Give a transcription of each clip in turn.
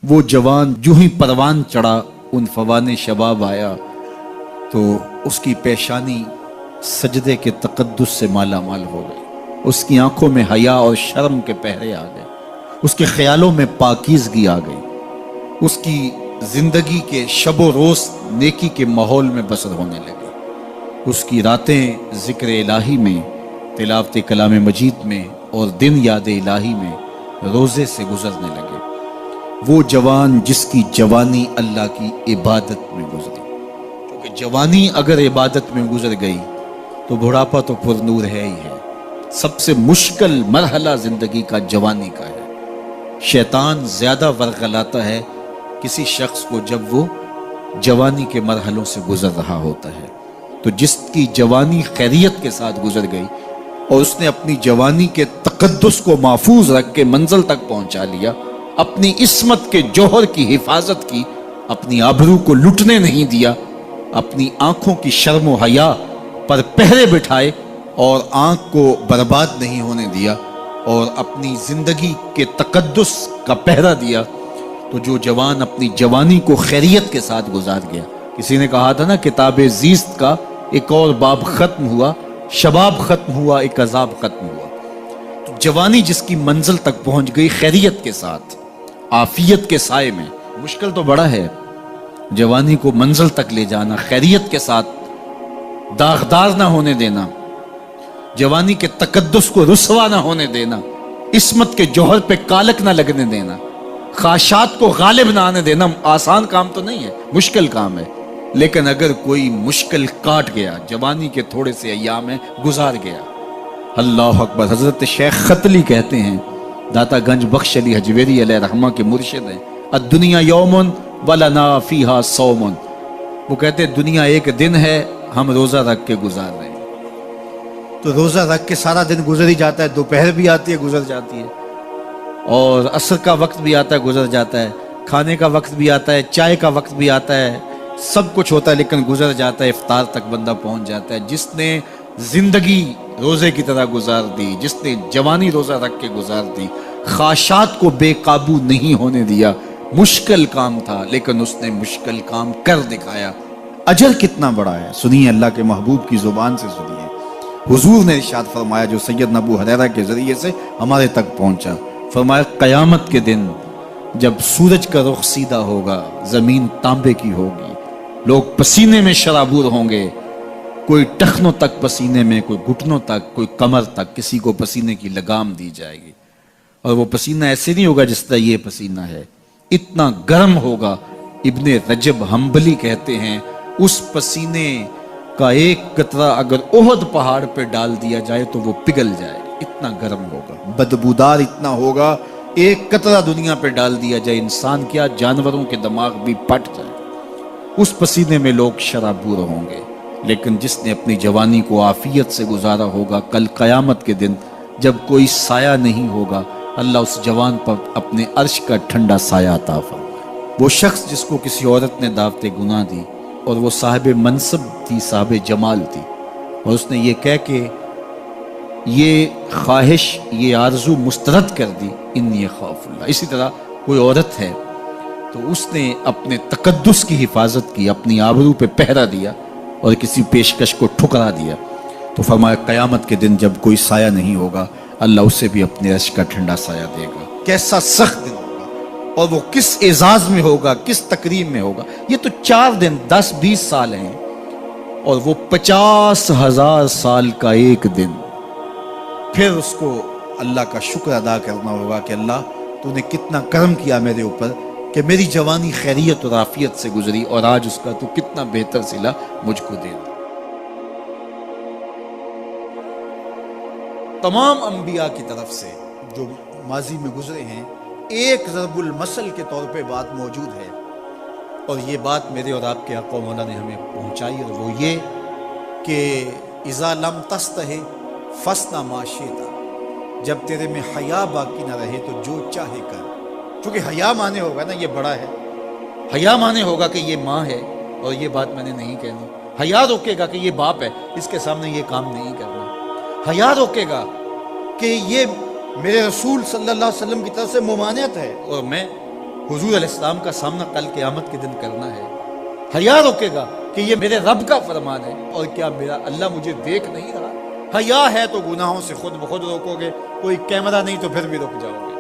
وہ جوان جو ہی پروان چڑھا ان فوان شباب آیا تو اس کی پیشانی سجدے کے تقدس سے مالا مال ہو گئی، اس کی آنکھوں میں حیا اور شرم کے پہرے آ گئے، اس کے خیالوں میں پاکیزگی آ گئی، اس کی زندگی کے شب و روز نیکی کے ماحول میں بسر ہونے لگے، اس کی راتیں ذکر الہی میں، تلاوت کلام مجید میں اور دن یاد الہی میں روزے سے گزرنے لگے۔ وہ جوان جس کی جوانی اللہ کی عبادت میں گزری، کیونکہ جوانی اگر عبادت میں گزر گئی تو بڑھاپا تو پر نور ہے ہی ہے۔ سب سے مشکل مرحلہ زندگی کا جوانی کا ہے۔ شیطان زیادہ ورغلاتا ہے کسی شخص کو جب وہ جوانی کے مرحلوں سے گزر رہا ہوتا ہے۔ تو جس کی جوانی خیریت کے ساتھ گزر گئی اور اس نے اپنی جوانی کے تقدس کو محفوظ رکھ کے منزل تک پہنچا لیا، اپنی عصمت کے جوہر کی حفاظت کی، اپنی آبرو کو لٹنے نہیں دیا، اپنی آنکھوں کی شرم و حیا پر پہرے بٹھائے اور آنکھ کو برباد نہیں ہونے دیا اور اپنی زندگی کے تقدس کا پہرا دیا، تو جو جوان اپنی جوانی کو خیریت کے ساتھ گزار گیا۔ کسی نے کہا تھا نا، کتاب زیست کا ایک اور باب ختم ہوا، شباب ختم ہوا، ایک عذاب ختم ہوا۔ تو جوانی جس کی منزل تک پہنچ گئی خیریت کے ساتھ، عافیت کے سائے میں، مشکل تو بڑا ہے جوانی کو منزل تک لے جانا، خیریت کے ساتھ داغدار نہ ہونے دینا، جوانی کے تقدس کو رسوا نہ ہونے دینا، عصمت کے جوہر پہ کالک نہ لگنے دینا، خواہشات کو غالب نہ آنے دینا۔ آسان کام تو نہیں ہے، مشکل کام ہے، لیکن اگر کوئی مشکل کاٹ گیا، جوانی کے تھوڑے سے ایام میں گزار گیا، اللہ اکبر۔ حضرت شیخ ختلی کہتے ہیں، داتا گنج بخش علی حجویری علیہ رحمہ کے مرشد ہیں، الدنیا یومن ولنا فیہا صومن۔ وہ کہتے ہیں دنیا ایک دن ہے، ہم روزہ رکھ کے گزار رہے ہیں۔ تو روزہ رکھ کے سارا دن گزر ہی جاتا ہے، دوپہر بھی آتی ہے گزر جاتی ہے، اور عصر کا وقت بھی آتا ہے گزر جاتا ہے، کھانے کا وقت بھی آتا ہے، چائے کا وقت بھی آتا ہے، سب کچھ ہوتا ہے لیکن گزر جاتا ہے، افطار تک بندہ پہنچ جاتا ہے۔ جس نے زندگی روزے کی طرح گزار دی، جس نے جوانی روزہ رکھ کے گزار دی، خواہشات کو بے قابو نہیں ہونے دیا، مشکل کام تھا لیکن اس نے مشکل کام کر دکھایا۔ اجر کتنا بڑا ہے، سنیے اللہ کے محبوب کی زبان سے سنیے۔ حضور نے ارشاد فرمایا جو سید ابو ہریرہ کے ذریعے سے ہمارے تک پہنچا، فرمایا قیامت کے دن جب سورج کا رخ سیدھا ہوگا، زمین تانبے کی ہوگی، لوگ پسینے میں شرابور ہوں گے، کوئی ٹخنوں تک پسینے میں، کوئی گھٹنوں تک، کوئی کمر تک، کسی کو پسینے کی لگام دی جائے گی، اور وہ پسینہ ایسے نہیں ہوگا جس طرح یہ پسینہ ہے، اتنا گرم ہوگا۔ ابن رجب حنبلی کہتے ہیں اس پسینے کا ایک قطرہ اگر احد پہاڑ پہ ڈال دیا جائے تو وہ پگھل جائے، اتنا گرم ہوگا، بدبودار اتنا ہوگا، ایک قطرہ دنیا پہ ڈال دیا جائے، انسان کیا جانوروں کے دماغ بھی پھٹ جائے، اس پسینے میں لوگ شرابور ہوں گے۔ لیکن جس نے اپنی جوانی کو عافیت سے گزارا ہوگا، کل قیامت کے دن جب کوئی سایہ نہیں ہوگا، اللہ اس جوان پر اپنے عرش کا ٹھنڈا سایہ عطا فرمائے۔ وہ شخص جس کو کسی عورت نے دعوت گناہ دی اور وہ صاحب منصب تھی، صاحب جمال تھی، اور اس نے یہ کہہ کے یہ خواہش، یہ آرزو مسترد کر دی، انی خاف اللہ۔ اسی طرح کوئی عورت ہے تو اس نے اپنے تقدس کی حفاظت کی، اپنی آبرو پہ پہرا دیا اور کسی پیشکش کو ٹھکرا دیا، تو فرمایا قیامت کے دن جب کوئی سایہ نہیں ہوگا، اللہ اسے بھی اپنے عرش کا ٹھنڈا سایہ دے گا۔ کیسا سخت دن ہوگا، اور وہ کس اعزاز میں ہوگا، کس تکریم میں ہوگا۔ یہ تو 4 دن 10-20 سال ہیں، اور وہ 50,000 سال کا ایک دن۔ پھر اس کو اللہ کا شکر ادا کرنا ہوگا کہ اللہ تو نے کتنا کرم کیا میرے اوپر کہ میری جوانی خیریت اور عافیت سے گزری، اور آج اس کا تو کتنا بہتر صلہ مجھ کو دے دے۔ تمام انبیاء کی طرف سے جو ماضی میں گزرے ہیں، ایک ضرب المثل کے طور پہ بات موجود ہے، اور یہ بات میرے اور آپ کے آقا و مولا نے ہمیں پہنچائی، اور وہ یہ کہ اذا لم تستحی فاصنع ما شئت، جب تیرے میں حیا باقی نہ رہے تو جو چاہے کر۔ چونکہ حیا مانے ہوگا نا یہ بڑا ہے، حیا مانے ہوگا کہ یہ ماں ہے اور یہ بات میں نے نہیں کہنی، حیا روکے گا کہ یہ باپ ہے، اس کے سامنے یہ کام نہیں کرنا، حیا روکے گا کہ یہ میرے رسول صلی اللہ علیہ وسلم کی طرف سے ممانعت ہے اور میں حضور علیہ السلام کا سامنا کل قیامت کے دن کرنا ہے، حیا روکے گا کہ یہ میرے رب کا فرمان ہے اور کیا میرا اللہ مجھے دیکھ نہیں رہا؟ حیا ہے تو گناہوں سے خود بخود روکو گے، کوئی کیمرہ نہیں تو پھر بھی رک جاؤ گے،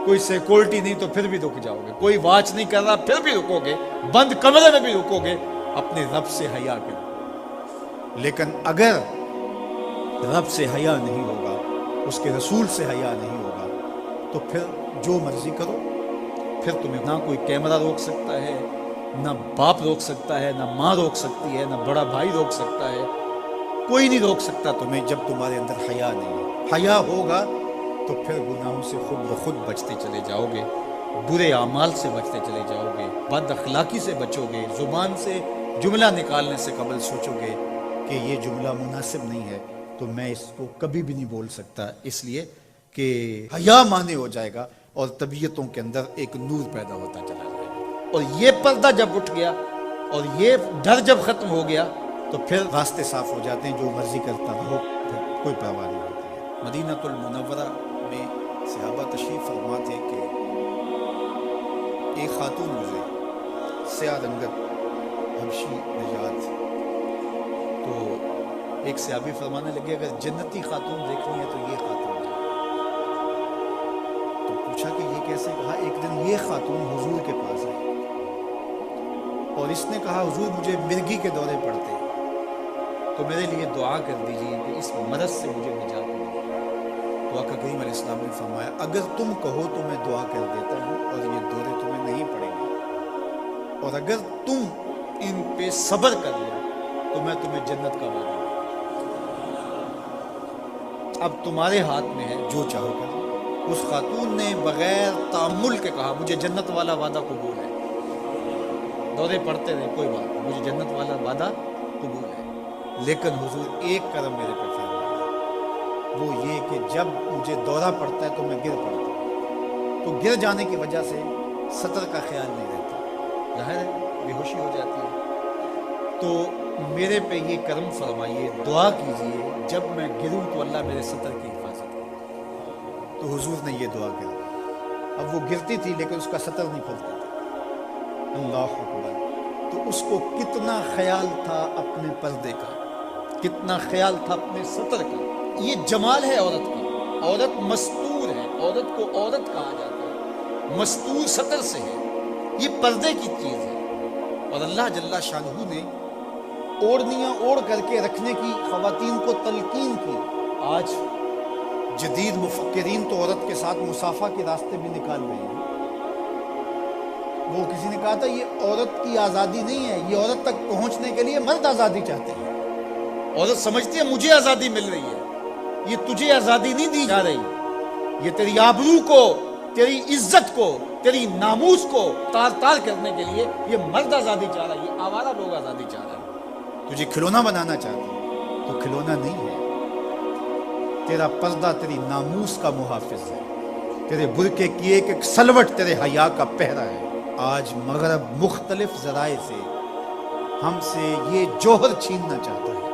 کوئی سیکورٹی نہیں تو پھر بھی رک جاؤ گے، کوئی واچ نہیں کر رہا پھر بھی رکو گے، بند کمرے میں بھی رکو گے، اپنے رب سے حیا کرو۔ لیکن اگر رب سے حیا نہیں ہوگا، اس کے رسول سے حیا نہیں ہوگا، تو پھر جو مرضی کرو، پھر تمہیں نہ کوئی کیمرہ روک سکتا ہے، نہ باپ روک سکتا ہے، نہ ماں روک سکتی ہے، نہ بڑا بھائی روک سکتا ہے، کوئی نہیں روک سکتا تمہیں جب تمہارے اندر حیا نہیں ہے۔ حیا ہوگا تو پھر گناہوں سے خود بخود بچتے چلے جاؤ گے، برے اعمال سے بچتے چلے جاؤ گے، بد اخلاقی سے بچو گے، زبان سے جملہ نکالنے سے قبل سوچو گے کہ یہ جملہ مناسب نہیں ہے تو میں اس کو کبھی بھی نہیں بول سکتا، اس لیے کہ حیا مانے ہو جائے گا اور طبیعتوں کے اندر ایک نور پیدا ہوتا چلا جائے گا، اور یہ پردہ جب اٹھ گیا اور یہ ڈر جب ختم ہو گیا تو پھر راستے صاف ہو جاتے ہیں، جو مرضی کرتا رہو، پھر کوئی پرواہ نہیں ہوتی ہے۔ مدینہ المنورہ میں صحابہ تشریف فرما تھے کہ ایک خاتون گزری، سیاہ رنگت حبشی نژاد، تو ایک صحابی فرمانے لگے اگر جنتی خاتون دیکھنی ہے تو یہ خاتون ہے۔ تو پوچھا کہ یہ کیسے؟ کہا ایک دن یہ خاتون حضور کے پاس آئی اور اس نے کہا حضور مجھے مرگی کے دورے پڑتے ہیں تو میرے لیے دعا کر دیجیے کہ اس مرض سے مجھے نجات ملے۔ تو آقا کریم علیہ السلام نے فرمایا اگر تم کہو تو میں دعا کر دیتا ہوں اور یہ دورے تمہیں نہیں پڑیں گے، اور اگر تم ان پہ صبر کر لو تو میں تمہیں جنت کا وعدہ دوں۔ اب تمہارے ہاتھ میں ہے، جو چاہو کر لو۔ اس خاتون نے بغیر تأمل کے کہا مجھے جنت والا وعدہ قبول ہے، دورے پڑتے رہے کوئی بات نہیں، مجھے جنت والا وعدہ قبول ہے، لیکن حضور ایک کرم میرے پہ فرمائے، وہ یہ کہ جب مجھے دورہ پڑتا ہے تو میں گر پڑتا ہوں، تو گر جانے کی وجہ سے سطر کا خیال نہیں رہتا، ظاہر ہے بے ہوشی ہو جاتی ہے، تو میرے پہ یہ کرم فرمائیے، دعا کیجئے جب میں گروں تو اللہ میرے سطر کی حفاظت کرے۔ تو حضور نے یہ دعا کر دی۔ اب وہ گرتی تھی لیکن اس کا سطر نہیں کھلتا تھا، اللہ اکبر۔ تو اس کو کتنا خیال تھا اپنے پردے کا، کتنا خیال تھا اپنے سطر کا۔ یہ جمال ہے عورت کا، عورت مستور ہے، عورت کو عورت کہا جاتا ہے، مستور سطر سے ہے، یہ پردے کی چیز ہے۔ اور اللہ جل شانہ نے اوڑھنیاں اوڑھ کر کے رکھنے کی خواتین کو تلقین کی۔ آج جدید مفکرین تو عورت کے ساتھ مصافحہ کے راستے بھی نکال رہے ہیں۔ وہ کسی نے کہا تھا یہ عورت کی آزادی نہیں ہے، یہ عورت تک پہنچنے کے لیے مرد آزادی چاہتے ہیں۔ عورت سمجھتی ہے مجھے آزادی مل رہی ہے، یہ تجھے آزادی نہیں دی جا رہی، یہ تیری آبرو کو، تیری عزت کو، تیری ناموس کو تار تار کرنے کے لیے یہ مرد آزادی چاہ رہا ہے، یہ آوارہ لوگ آزادی چاہ رہے ہیں۔ تجھے کھلونا بنانا چاہتے ہیں تو کھلونا نہیں ہے، تیرا پردہ تیری ناموس کا محافظ ہے، تیرے برقعے کی ایک ایک سلوٹ تیرے حیا کا پہرا ہے۔ آج مغرب مختلف ذرائع سے ہم سے یہ جوہر چھیننا چاہتا ہے،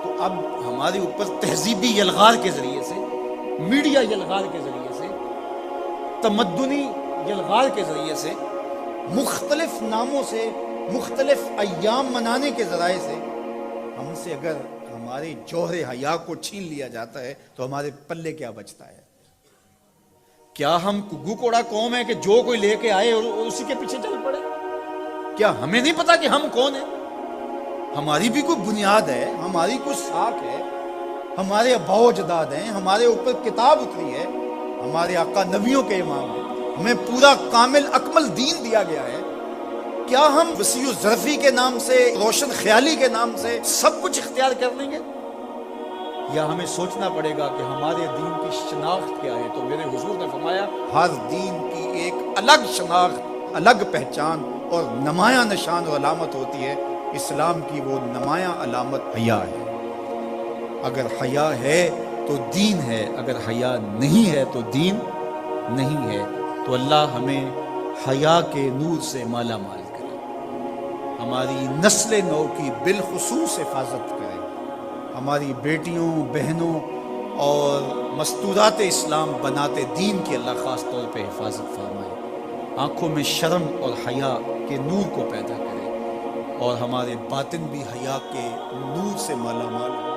تو اب ہمارے اوپر تہذیبی یلغار کے ذریعے سے، میڈیا یلغار کے ذریعے سے، تمدنی یلغار کے ذریعے سے، مختلف ناموں سے، مختلف ایام منانے کے ذرائع سے ہم سے اگر ہمارے جوہر حیا کو چھین لیا جاتا ہے تو ہمارے پلے کیا بچتا ہے؟ کیا ہم گگو کوڑا قوم ہے کہ جو کوئی لے کے آئے اور اسی کے پیچھے چل پڑے؟ کیا ہمیں نہیں پتا کہ ہم کون ہیں؟ ہماری بھی کوئی بنیاد ہے، ہماری کوئی ساکھ ہے، ہمارے آباء و اجداد ہیں، ہمارے اوپر کتاب اتری ہے، ہمارے آقا نبیوں کے امام ہیں، ہمیں پورا کامل اکمل دین دیا گیا ہے۔ کیا ہم وسیع و ظرفی کے نام سے، روشن خیالی کے نام سے سب کچھ اختیار کر لیں گے؟ یا ہمیں سوچنا پڑے گا کہ ہمارے دین کی شناخت کیا ہے؟ تو میرے حضور نے فرمایا ہر دین کی ایک الگ شناخت، الگ پہچان اور نمایاں نشان اور علامت ہوتی ہے۔ اسلام کی وہ نمایاں علامت حیا ہے۔ اگر حیا ہے تو دین ہے، اگر حیا نہیں ہے تو دین نہیں ہے۔ تو اللہ ہمیں حیا کے نور سے مالا مال کرے، ہماری نسل نو کی بالخصوص حفاظت کرے، ہماری بیٹیوں، بہنوں اور مستورات اسلام بناتے دین کی اللہ خاص طور پہ حفاظت فرمائے۔ آنکھوں میں شرم اور حیا کے نور کو پیدا کرے، اور ہمارے باطن بھی حیا کے نور سے مالا مال ہو۔